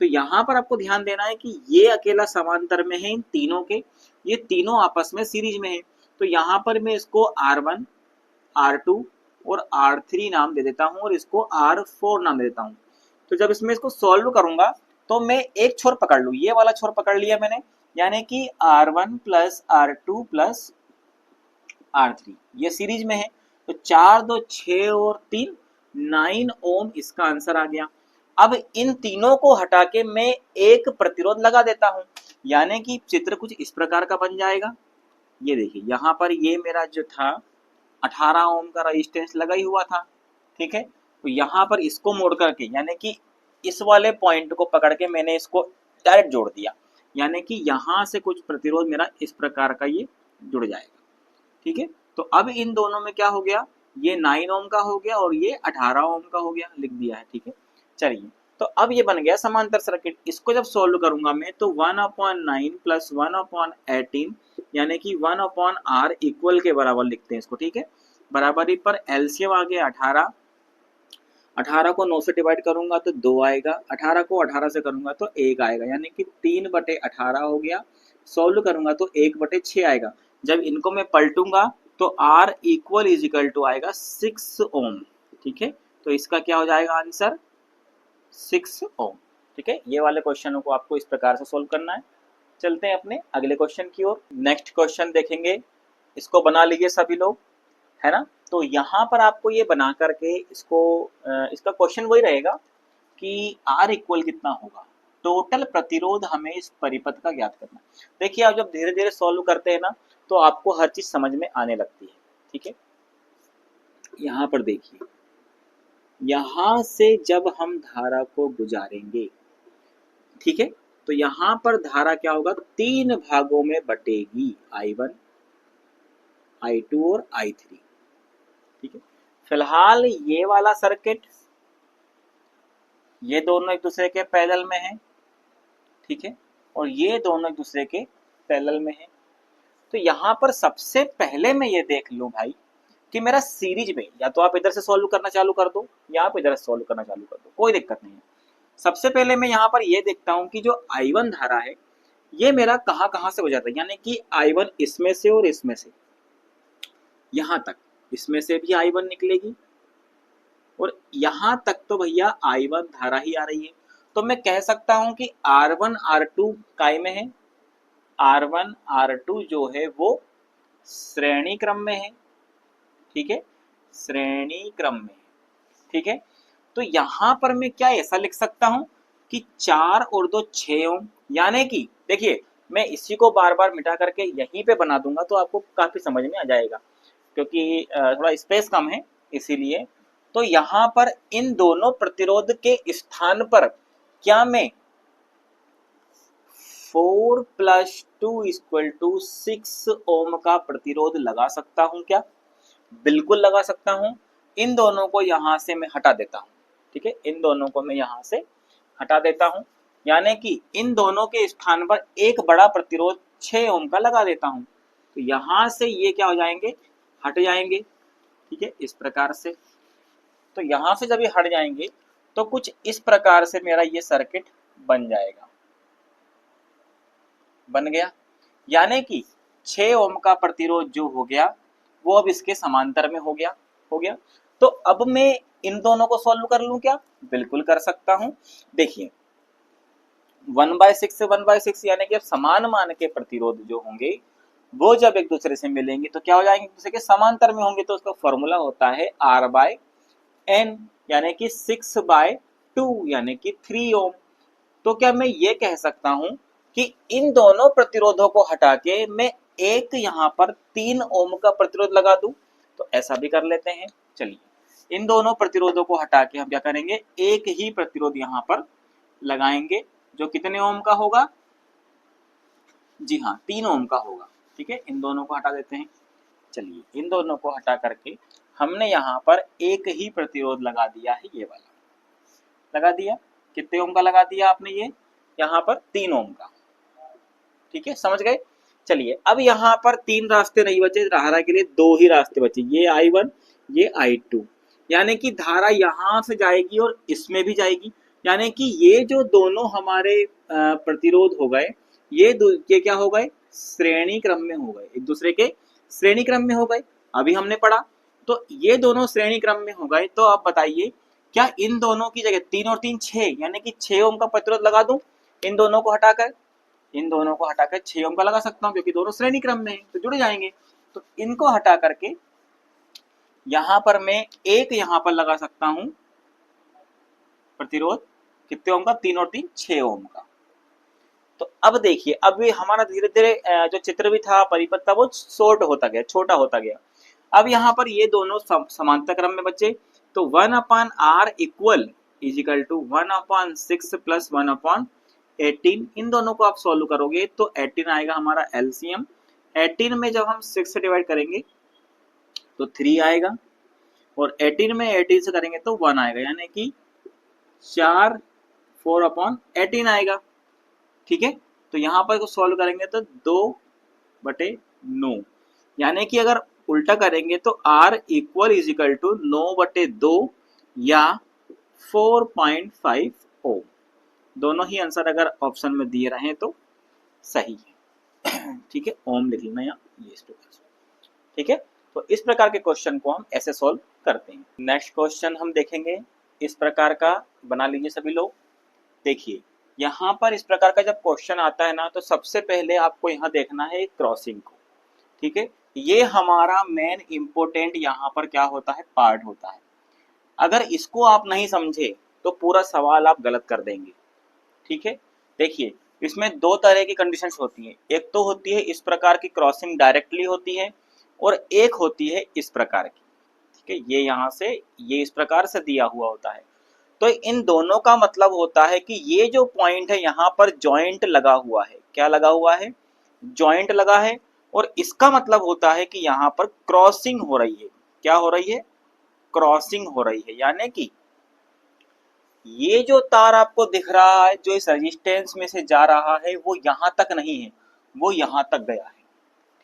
तो यहाँ पर आपको ध्यान देना है कि ये अकेला समांतर में है इन तीनों के, ये तीनों आपस में सीरीज में है। तो यहाँ पर मैं इसको R1 R2 और R3 नाम दे देता हूँ और इसको R4 नाम दे देता हूँ। तो जब इसमें इसको सॉल्व करूंगा तो मैं एक छोर पकड़ लूँ, ये वाला छोर पकड़ लिया मैंने, यानी कि R1 plus R2 plus R3 ये सीरीज में है। तो 4 2 6 और 3 9 ओम इसका आंसर आ गया। अब इन तीनों को हटा के मैं एक प्रतिरोध लगा देता हूं, यानी कि चित्र कुछ इस प्रकार का बन जाएगा। ये देखिए यहाँ पर ये मेरा जो था 18 ओम का रेजिस्टेंस लगा ही हुआ था। ठीक है, तो यहाँ पर इसको मोड़ करके, यानी कि इस वाले पॉइंट को पकड़ के मैंने इसको डायरेक्ट जोड़ दिया, यानी कि यहाँ से कुछ प्रतिरोध मेरा इस प्रकार का ये जुड़ जाएगा। ठीक है, तो अब इन दोनों में क्या हो गया, ये 9 ओम का हो गया और ये 18 ओम का हो गया, लिख दिया है। ठीक है, चलिए तो अब ये बन गया समांतर सर्किट। इसको जब सोल्व करूंगा मैं तो 1/9 प्लस 1/18 यानी कि 1/r इक्वल के बराबर लिखते हैं इसको। ठीक है, बराबरी पर एलसीएम आ गया 18, 18 को 9 से डिवाइड करूंगा तो 2 आएगा, 18 को 18 से करूंगा तो 1 आएगा, यानी कि 3/18 हो गया। सोल्व करूंगा तो 1/6 आएगा। जब इनको मैं पलटूंगा तो R equal is equal to आएगा 6 ओम। ठीक है, तो इसका क्या हो जाएगा आंसर 6 ओम। ठीक है, ये वाले क्वेश्चनों को आपको इस प्रकार से सोल्व करना है। चलते हैं अपने अगले क्वेश्चन की ओर। नेक्स्ट क्वेश्चन देखेंगे, इसको बना लीजिए सभी लोग, है ना। तो यहाँ पर आपको ये बना करके इसको इसका क्वेश्चन वही रहेगा कि R इक्वल कितना होगा, टोटल प्रतिरोध हमें इस परिपथ का ज्ञात करना। देखिए आप जब धीरे धीरे सॉल्व करते हैं ना तो आपको हर चीज समझ में आने लगती है। ठीक है, यहाँ पर देखिए, यहाँ से जब हम धारा को गुजारेंगे, ठीक है, तो यहाँ पर धारा क्या होगा, 3 भागों में बटेगी, I1 I2 और I3। ठीक है, फिलहाल ये वाला सर्किट ये दोनों एक दूसरे के पैरेलल में है। ठीक है, और ये दोनों एक दूसरे के पैरेलल में है। तो यहाँ पर सबसे पहले मैं ये देख लूं भाई कि मेरा सीरीज में, या तो आप इधर से सॉल्व करना चालू कर दो या आप इधर से सॉल्व करना चालू कर दो, कोई दिक्कत नहीं है। सबसे पहले मैं यहाँ पर ये देखता हूँ कि जो I1 धारा है ये मेरा कहाँ कहाँ से गुजरता है, यानी कि I1 इसमें से और इसमें से यहाँ तक, इसमें से भी I1 निकलेगी और यहाँ तक तो भैया I1 धारा ही आ रही है। तो मैं कह सकता हूँ कि R1 R2 काय में है, R1 R2 जो है वो श्रेणी क्रम में है। ठीक है, श्रेणी क्रम में। ठीक है, तो यहाँ पर मैं क्या ऐसा लिख सकता हूँ कि 4 और 2 6 ओम, यानी कि देखिए मैं इसी को बार बार मिटा करके यहीं पे बना दूंगा तो आपको काफी समझ में आ जाएगा, क्योंकि थोड़ा स्पेस कम है इसीलिए। तो यहाँ पर इन दोनों प्रतिरोध के स्थान पर क्या मैं 4 + 2 = 6 ओम का प्रतिरोध लगा सकता हूं क्या? बिल्कुल लगा सकता हूं। इन दोनों को यहां से मैं हटा देता हूं। ठीक है, इन दोनों को मैं यहां से हटा देता हूं, यानी कि इन दोनों के स्थान पर एक बड़ा प्रतिरोध 6 ओम का लगा देता हूं। तो यहां से ये क्या हो जाएंगे, हट जाएंगे। ठीक है, इस प्रकार से। तो यहां से जब ये हट जाएंगे तो कुछ इस प्रकार से मेरा ये सर्किट बन जाएगा, बन गया। यानी कि 6 ओम का प्रतिरोध जो हो गया वो अब इसके समांतर में हो गया। तो अब मैं इन दोनों को सॉल्व कर लूं क्या? बिल्कुल कर सकता हूं। देखिए 1/6 से 1/6 यानी कि अब समान मान के प्रतिरोध जो होंगे वो जब एक दूसरे से मिलेंगे तो क्या हो जाएंगे, एक दूसरे के समांतर में होंगे। तो उसका फॉर्मूला होता है R/N, यानी कि 6/2 यानी कि 3 ओम। तो क्या मैं ये कह सकता हूं कि इन दोनों प्रतिरोधों को हटा के मैं एक यहां पर 3 ओम का प्रतिरोध लगा दूं? तो ऐसा भी कर लेते हैं। चलिए इन दोनों प्रतिरोधों को हटा के हम क्या करेंगे, एक ही प्रतिरोध यहां पर लगाएंगे जो कितने ओम का होगा? जी हाँ, 3 ओम का होगा। ठीक है, इन दोनों को हटा देते हैं। चलिए इन दोनों को हटा करके हमने यहाँ पर एक ही प्रतिरोध लगा दिया है, ये वाला लगा दिया। कितने ओम का लगा दिया आपने? ये यहाँ पर 3 ओम का। ठीक है, समझ गए। चलिए अब यहाँ पर 3 रास्ते नहीं बचे, धारा के लिए 2 ही रास्ते बचे, ये I1 ये I2। यानी कि धारा यहाँ से जाएगी और इसमें भी जाएगी, यानी कि ये जो दोनों हमारे प्रतिरोध हो गए ये क्या हो गए, श्रेणी क्रम में हो गए, एक दूसरे के श्रेणी क्रम में हो गए। अभी हमने पढ़ा तो ये दोनों श्रेणी क्रम में हो गए। तो आप बताइए क्या इन दोनों की जगह 3 और 3 6 यानी कि 6 ओम का प्रतिरोध लगा दूं? इन दोनों को हटाकर 6 ओम का लगा सकता हूं क्योंकि दोनों श्रेणी क्रम में है तो जुड़ जाएंगे। तो इनको हटा करके यहां पर मैं एक यहां पर लगा सकता हूं प्रतिरोध, कितने ओम का? 3 और 3 6 ओम का। तो अब देखिए अब ये हमारा धीरे धीरे जो चित्र भी था, परिपथ था, वो शॉर्ट होता गया, छोटा होता गया। अब यहाँ पर ये दोनों समांतर क्रम में बचे। तो 1/R = 1/6 + 1/18। इन दोनों को आप सॉल्व करोगे तो 18 आएगा हमारा एलसीएम। 18 में जब हम 6 से डिवाइड करेंगे तो 3 आएगा, और 18 में 18 से करेंगे तो 1 आएगा, यानी कि 4/18 आएगा। ठीक है, तो यहाँ पर को सॉल्व करेंगे तो 2/9, यानी कि अगर उल्टा करेंगे तो R = 9/2 या 4.5 ओम। दोनों ही आंसर अगर ऑप्शन में दिए रहे तो सही है। ठीक है, ओम लिख लेना यहाँ, ये इस प्रकार से। ठीक है, तो इस प्रकार के क्वेश्चन को हम ऐसे सॉल्व करते हैं। नेक्स्ट क्वेश्चन हम देखेंगे इस प्रकार का, बना लीजिए सभी लोग। देखिए यहाँ पर इस प्रकार का जब क्वेश्चन आता है ना तो सबसे पहले आपको यहाँ देखना है क्रॉसिंग को। ठीक है, ये हमारा मेन इंपोर्टेंट यहाँ पर क्या होता है, पार्ट होता है। अगर इसको आप नहीं समझे तो पूरा सवाल आप गलत कर देंगे। ठीक है, देखिए इसमें 2 तरह की कंडीशंस होती हैं। एक तो होती है इस प्रकार की क्रॉसिंग डायरेक्टली होती है, और एक होती है इस प्रकार की। ठीक है, ये यहाँ से ये इस प्रकार से दिया हुआ होता है। तो इन दोनों का मतलब होता है कि ये जो पॉइंट है यहाँ पर जॉइंट लगा हुआ है। क्या लगा हुआ है? जॉइंट लगा है। और इसका मतलब होता है कि यहाँ पर क्रॉसिंग हो रही है। क्या हो रही है? क्रॉसिंग हो रही है, यानी कि ये जो तार आपको दिख रहा है जो इस रेजिस्टेंस में से जा रहा है वो यहाँ तक नहीं है, वो यहाँ तक गया है।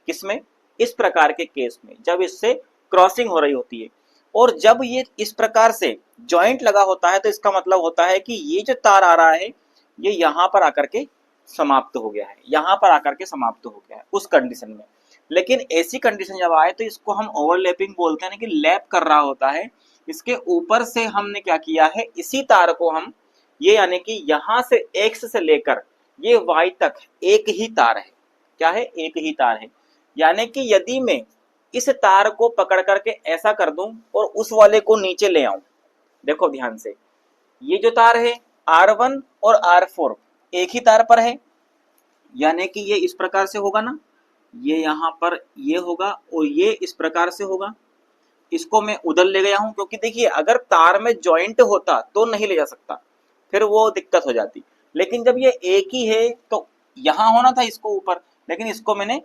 किसमें? इस प्रकार के केस में जब इससे क्रॉसिंग हो रही होती है। और जब ये इस प्रकार से जॉइंट लगा होता है तो इसका मतलब होता है कि ये जो तार आ रहा है ये यहाँ पर आकर के समाप्त हो गया है, यहाँ पर आकर के समाप्त हो गया है उस कंडीशन में। लेकिन ऐसी कंडीशन जब आए तो इसको हम ओवरलैपिंग बोलते हैं, कि लैप कर रहा होता है। इसके ऊपर से हमने क्या किया है, इसी तार को हम ये यानी कि यहाँ से X से लेकर ये Y तक एक ही तार है। क्या है? एक ही तार है। यानी कि यदि मैं इस तार को पकड़ करके ऐसा कर दूं और उस वाले को नीचे ले आऊं, देखो ध्यान से, ये जो तार है R1 और R4 एक ही तार पर है, यानी कि ये इस प्रकार से होगा ना, ये यहाँ पर ये होगा और ये इस प्रकार से होगा। इसको मैं उधर ले गया हूं क्योंकि देखिए अगर तार में जॉइंट होता तो नहीं ले जा सकता, फिर वो दिक्कत हो जाती। लेकिन जब ये एक ही है तो यहाँ होना था इसको ऊपर, लेकिन इसको मैंने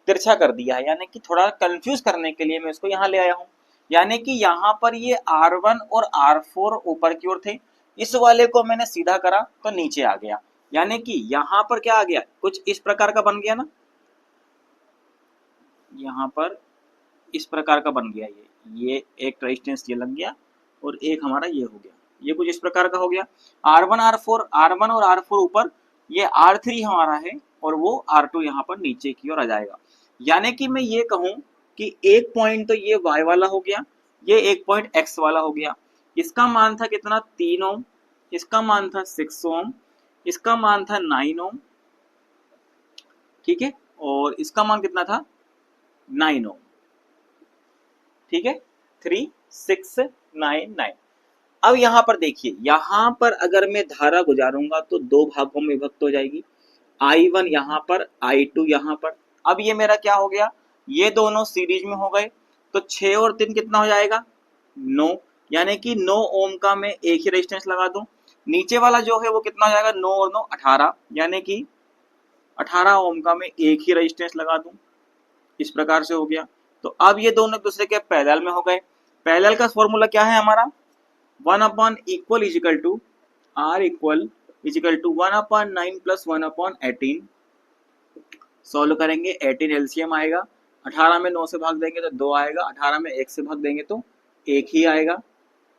तिरछा कर दिया है, यानी कि थोड़ा कंफ्यूज करने के लिए मैं इसको यहाँ ले आया हूँ। यानी कि यहाँ पर ये R1 और R4 ऊपर की ओर थे, इस वाले को मैंने सीधा करा तो नीचे आ गया। यानी कि यहाँ पर क्या आ गया, कुछ इस प्रकार का बन गया ना, यहाँ पर इस प्रकार का बन गया। ये एक रेजिस्टेंस ये लग गया और एक हमारा ये हो गया, ये कुछ इस प्रकार का हो गया। R1 और R4 ऊपर, ये R3 हमारा है और वो R2 यहाँ पर नीचे की ओर आ जाएगा। यानी कि मैं ये कहूँ कि एक पॉइंट तो ये Y वाला हो गया, ये एक पॉइंट X वाला हो गया। इसका मान था कितना, 3 ओम, इसका मान था 6 ओम, इसका मान था 9 ओम, ठीक है, और इसका मान कितना था, 9 ओम, ठीक है, 3 6 9 9। अब यहाँ पर देखिए, यहाँ पर अगर मैं धारा गुजारूंगा तो दो भागों में विभक्त हो जाएगी, I1 यहाँ पर, I2 यहाँ पर। अब ये मेरा क्या हो गया, ये दोनों सीरीज में हो गए, तो 6 और 3 कितना हो जाएगा, 9। यानी कि 9 ओम का मैं एक ही रेजिस्टेंस लगा दूं। नीचे वाला जो है वो कितना हो जाएगा, 9 और 9 18, यानी कि 18 ओम का मैं एक ही रेजिस्टेंस लगा दूं। इस प्रकार से हो गया। तो अब ये दोनों एक दूसरे के पैरेलल में हो गए। पैरेलल का फॉर्मूला क्या है हमारा, 1 equal is equal to R equal is equal to 1/9 plus 1/18। Solve करेंगे, 18 एलसीएम आएगा, 18 में 9 से भाग देंगे तो 2 आएगा, 18 में 1 से भाग देंगे तो 1 ही आएगा,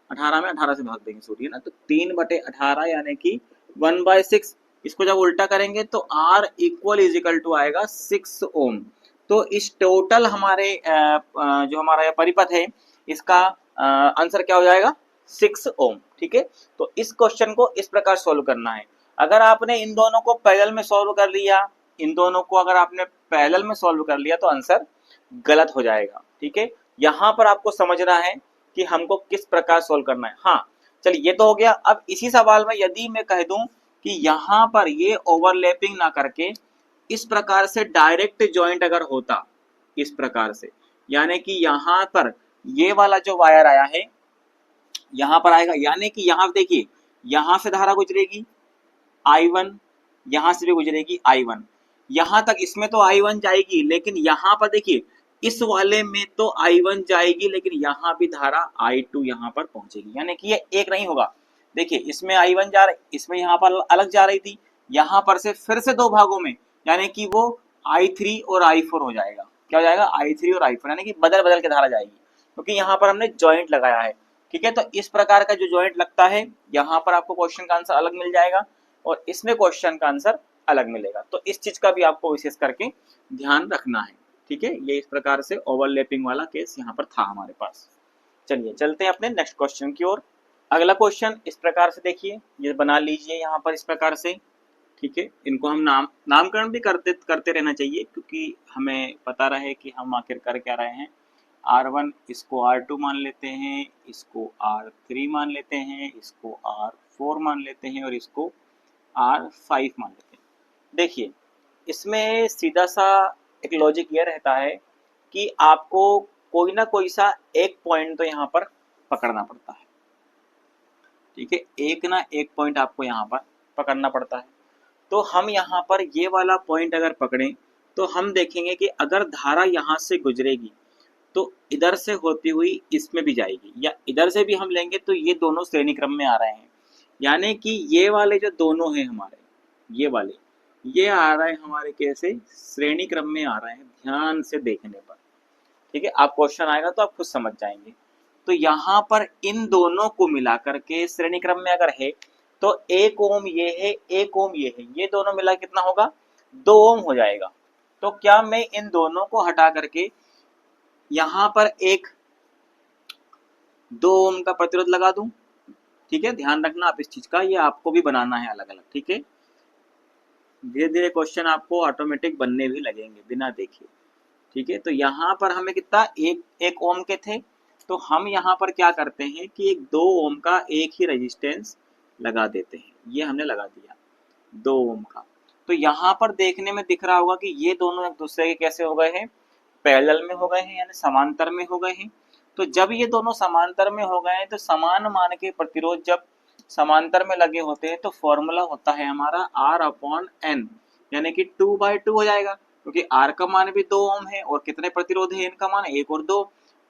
18 में 18 से भाग देंगे सॉरी है ना, तो 3/18 यानी कि 1/6। इसको जब उल्टा करेंगे तो R इक्वल इजिकल टू आएगा 6 ओम। तो इस टोटल हमारे जो हमारा यह परिपथ है, इसका आंसर क्या हो जाएगा, 6 ओम, ठीक है। तो इस क्वेश्चन को इस प्रकार सॉल्व करना है। अगर आपने इन दोनों को पैरेलल में सॉल्व कर लिया, इन दोनों को अगर आपने पैरेलल में सॉल्व कर लिया तो आंसर गलत हो जाएगा, ठीक है। यहाँ पर आपको समझना है कि हमको किस प्रकार सॉल्व करना है। हाँ चलिए, ये तो हो गया। अब इसी सवाल में यदि मैं कह दूं कि यहाँ पर ये ओवरलैपिंग ना करके इस प्रकार से डायरेक्ट जॉइंट अगर होता, इस प्रकार से, यानी कि यहाँ पर ये वाला जो वायर आया है यहाँ पर आएगा, यानी कि यहाँ देखिए, यहाँ से धारा गुजरेगी I1, यहाँ से भी गुजरेगी I1, यहाँ तक इसमें तो I1 जाएगी, लेकिन यहाँ पर देखिए इस वाले में तो I1 जाएगी, लेकिन यहाँ भी धारा I2 यहाँ पर पहुंचेगी, यानी कि ये एक नहीं होगा। देखिए इसमें I1 जा रही, इसमें यहाँ पर अलग जा रही थी, यहाँ पर से फिर से दो भागों में, यानी कि वो I3 और I4 हो जाएगा। क्या हो जाएगा, I3 और I4, यानी कि बदल बदल के धारा जाएगी, क्योंकि यहाँ पर हमने ज्वाइंट लगाया है, ठीक है। तो इस प्रकार का जो ज्वाइंट लगता है, यहाँ पर आपको क्वेश्चन का आंसर अलग मिल जाएगा और इसमें क्वेश्चन का आंसर अलग मिलेगा। तो इस चीज का भी आपको विशेष करके ध्यान रखना है, ठीक है। ये इस प्रकार से ओवरलैपिंग वाला केस यहाँ पर था हमारे पास। चलिए चलते हैं अपने नेक्स्ट क्वेश्चन की ओर। अगला क्वेश्चन इस प्रकार से देखिए, ये बना लीजिए यहाँ पर इस प्रकार से, ठीक है। इनको हम नामकरण भी करते रहना चाहिए, क्योंकि हमें पता रहे कि हम आखिर कर क्या रहे हैं। R1 इसको R2 मान लेते हैं, इसको R3 मान लेते हैं, इसको R4 मान लेते हैं और इसको R5 मान लेते हैं। देखिए इसमें सीधा सा एक लॉजिक ये रहता है कि आपको कोई ना कोई सा एक पॉइंट तो यहाँ पर पकड़ना पड़ता है, ठीक है। एक ना एक पॉइंट आपको यहाँ पर पकड़ना पड़ता है। तो हम यहाँ पर ये वाला पॉइंट अगर पकड़ें तो हम देखेंगे कि अगर धारा यहाँ से गुजरेगी तो इधर से होती हुई इसमें भी जाएगी, या इधर से भी हम लेंगे तो ये दोनों श्रेणी क्रम में आ रहे हैं, यानी कि ये वाले जो दोनों हैं हमारे, ये वाले, ये आ रहे हैं हमारे कैसे, श्रेणी क्रम में आ रहे हैं, ध्यान से देखने पर, ठीक है। आप क्वेश्चन आएगा तो आप खुद समझ जाएंगे। तो यहाँ पर इन दोनों को मिला करके श्रेणी क्रम में अगर है तो 1 ओम ये है, 1 ओम ये है, ये दोनों मिला कितना होगा, 2 ओम हो जाएगा। तो क्या मैं इन दोनों को हटा करके यहाँ पर एक 2 ओम का प्रतिरोध लगा दूं, ठीक है। ध्यान रखना आप इस चीज का, ये आपको भी बनाना है अलग अलग, ठीक है। धीरे धीरे क्वेश्चन आपको ऑटोमेटिक बनने भी लगेंगे बिना देखे, ठीक है। तो यहाँ पर हमें कितना, एक ओम के थे, तो हम यहाँ पर क्या करते हैं कि एक 2 ओम का एक ही रेजिस्टेंस लगा देते हैं। ये हमने लगा दिया 2 ओम का। तो यहाँ पर देखने में दिख रहा होगा कि ये दोनों एक दूसरे के कैसे हो गए हैं, पैरेलल में हो गए हैं, यानी समांतर में हो गए हैं। तो जब ये दोनों समांतर में हो गए हैं तो समान मान के प्रतिरोध जब समांतर में लगे होते हैं तो फॉर्मूला होता है हमारा R/N, यानी कि 2/2 हो जाएगा, क्योंकि R का मान भी 2 ओम है और कितने प्रतिरोध है, N का मान 1 और 2,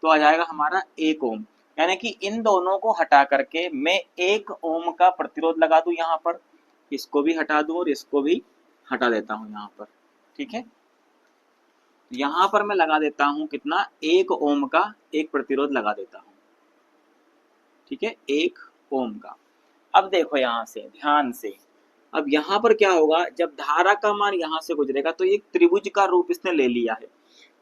तो आ जाएगा हमारा 1 ओम। यानी कि इन दोनों को हटा करके मैं 1 ओम का प्रतिरोध लगा दूं यहाँ पर, इसको भी हटा दूं और इसको भी हटा देता हूं यहाँ पर, ठीक है। यहाँ पर मैं लगा देता हूं कितना, 1 ओम का एक प्रतिरोध लगा देता हूं, ठीक है, 1 ओम का। अब देखो यहाँ से ध्यान से, अब यहाँ पर क्या होगा, जब धारा का मान यहाँ से गुजरेगा तो एक त्रिभुज का रूप इसने ले लिया है,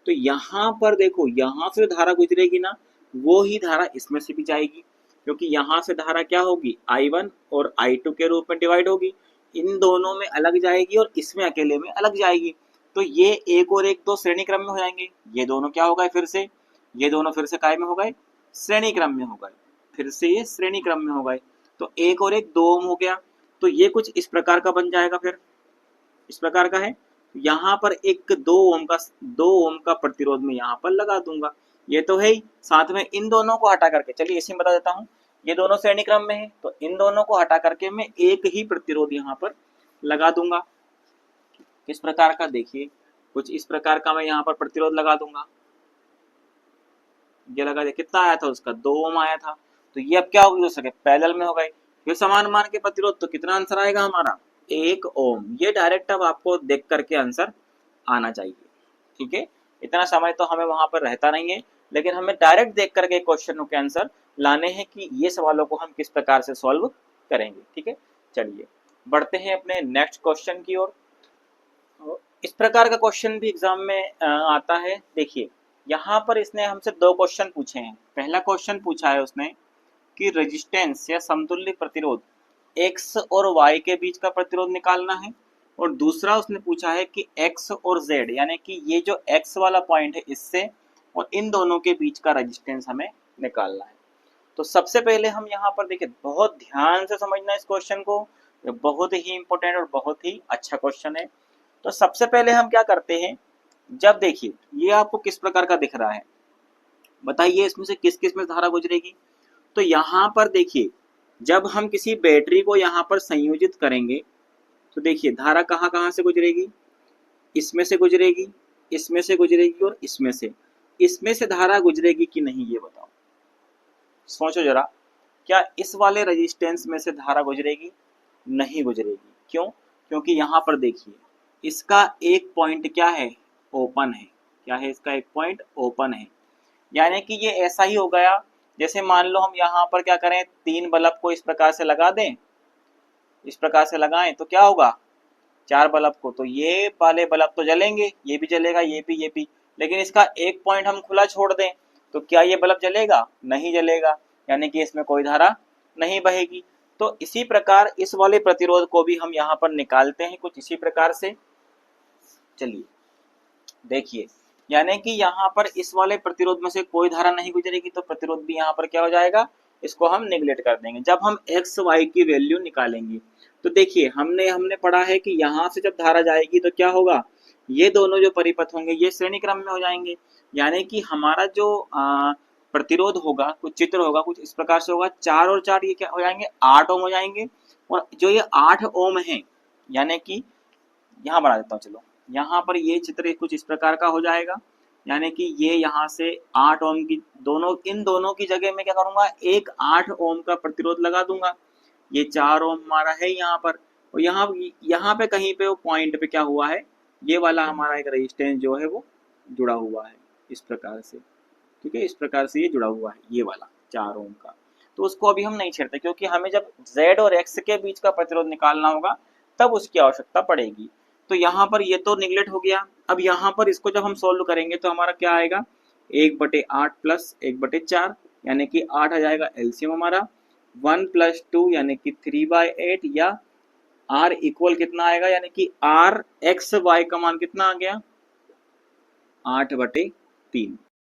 तो यहाँ पर देखो, यहाँ से धारा गुजरेगी ना, वो ही धारा इसमें से भी जाएगी, क्योंकि यहाँ से धारा क्या होगी, I1 और I2 के रूप में डिवाइड होगी, इन दोनों में अलग जाएगी और इसमें अकेले में अलग जाएगी, तो ये 1 और 1 दो श्रेणी क्रम में हो जाएंगे, ये दोनों क्या हो गए फिर से, ये दोनों फिर से काय में हो गए, श्रेणी क्रम में हो गए, फिर से ये श्रेणी क्रम में हो गए, तो 1 और 1 2 ओम हो गया, तो ये कुछ इस प्रकार का बन जाएगा, फिर इस प्रकार का है, यहाँ पर एक 2 ओम का प्रतिरोध में यहाँ पर लगा दूंगा, ये तो है ही, साथ में इन दोनों को हटा करके, चलिए इसी में बता देता हूँ, ये दोनों श्रेणी क्रम में है तो इन दोनों को हटा करके मैं एक ही प्रतिरोध यहाँ पर लगा दूंगा, किस प्रकार का, देखिए कुछ इस प्रकार का मैं यहाँ पर प्रतिरोध लगा दूंगा, ये लगा दिया, कितना आया था उसका, 2 ओम आया था, तो ये अब क्या हो सके, पैरेलल में हो गए, फिर समान मान के प्रतिरोध, तो कितना आंसर आएगा हमारा, 1 ओम। ये डायरेक्ट अब आपको देख करके आंसर आना चाहिए, ठीक है, इतना समय तो हमें वहां पर रहता नहीं है, लेकिन हमें डायरेक्ट देख करके क्वेश्चनों के आंसर लाने हैं कि ये सवालों को हम किस प्रकार से सॉल्व करेंगे, ठीक है। चलिए बढ़ते हैं अपने नेक्स्ट क्वेश्चन की ओर। इस प्रकार का क्वेश्चन भी एग्जाम में आता है, देखिए यहाँ पर इसने हमसे 2 क्वेश्चन पूछे हैं। पहला क्वेश्चन पूछा है उसने कि रेजिस्टेंस या समतुल्य प्रतिरोध x और y के बीच का प्रतिरोध निकालना है, और दूसरा उसने पूछा है कि x और z, यानी कि ये जो x वाला पॉइंट है इससे और इन दोनों के बीच का रेजिस्टेंस हमें निकालना है। तो सबसे पहले हम यहाँ पर देखिए, बहुत ध्यान से समझना इस क्वेश्चन को, बहुत ही इंपॉर्टेंट और बहुत ही अच्छा क्वेश्चन है। तो सबसे पहले हम क्या करते हैं, जब देखिए ये आपको किस प्रकार का दिख रहा है, बताइए इसमें से किस किस में धारा गुजरेगी। तो यहाँ पर देखिए, जब हम किसी बैटरी को यहाँ पर संयोजित करेंगे तो देखिए धारा कहाँ कहाँ से गुजरेगी, इसमें से गुजरेगी, इसमें से गुजरेगी और इसमें से धारा गुजरेगी कि नहीं, ये बताओ, सोचो जरा, क्या इस वाले रेजिस्टेंस में से धारा गुजरेगी, नहीं गुजरेगी, क्यों, क्योंकि यहाँ पर देखिए इसका एक पॉइंट क्या है, ओपन है, क्या है, इसका एक पॉइंट ओपन है, यानी कि ये ऐसा ही हो गया जैसे मान लो हम यहाँ पर क्या करें, 3 बल्ब को इस प्रकार से लगा दें, इस प्रकार से लगाएं तो क्या होगा, 4 बल्ब को, तो ये वाले बल्ब तो जलेंगे, ये भी जलेगा, ये भी, लेकिन इसका एक पॉइंट हम खुला छोड़ दें तो क्या ये बल्ब जलेगा, नहीं जलेगा, यानी कि इसमें कोई धारा नहीं बहेगी। तो इसी प्रकार इस वाले प्रतिरोध को भी हम यहाँ पर निकालते हैं कुछ इसी प्रकार से। चलिए देखिए, यानी कि यहाँ पर इस वाले प्रतिरोध में से कोई धारा नहीं गुजरेगी, तो प्रतिरोध भी यहाँ पर क्या हो जाएगा, इसको हम नेग्लेक्ट कर देंगे। जब हम एक्स वाई की वैल्यू निकालेंगे तो देखिए हमने पढ़ा है कि यहाँ से जब धारा जाएगी तो क्या होगा, ये दोनों जो परिपथ होंगे ये श्रेणी क्रम में हो जाएंगे, यानी कि हमारा जो प्रतिरोध होगा, कुछ चित्र होगा कुछ इस प्रकार से होगा, 4 और 4 ये क्या हो जाएंगे, 8 ओम हो जाएंगे, और जो ये 8 ओम है, यानी कि यहाँ बना देता हूँ, चलो यहाँ पर ये चित्र कुछ इस प्रकार का हो जाएगा, यानी कि ये यहाँ से 8 ओम की इन दोनों की जगह में क्या करूंगा, एक 8 ओम का प्रतिरोध लगा दूंगा, ये 4 ओम हमारा है यहाँ पर, और यहाँ पे कहीं पे वो पॉइंट पे क्या हुआ है, ये वाला हमारा एक रेजिस्टेंस जो है वो जुड़ा हुआ है इस प्रकार से, ठीक है, इस प्रकार से ये जुड़ा हुआ है ये वाला 4 ओम का। तो उसको अभी हम नहीं छेड़ते, क्योंकि हमें जब Z और X के बीच का प्रतिरोध निकालना होगा तब उसकी आवश्यकता पड़ेगी। तो यहाँ पर ये तो निगलेक्ट हो गया। अब यहाँ पर इसको जब हम सोल्व करेंगे तो हमारा क्या आएगा, 1/8 प्लस 1/4, यानी कि 8 आ जाएगा एलसीएम हमारा, 1 + 2 यानी कि 3/8, या R इक्वल कितना आएगा, यानी कि R x y का मान कितना आ गया, 8/3,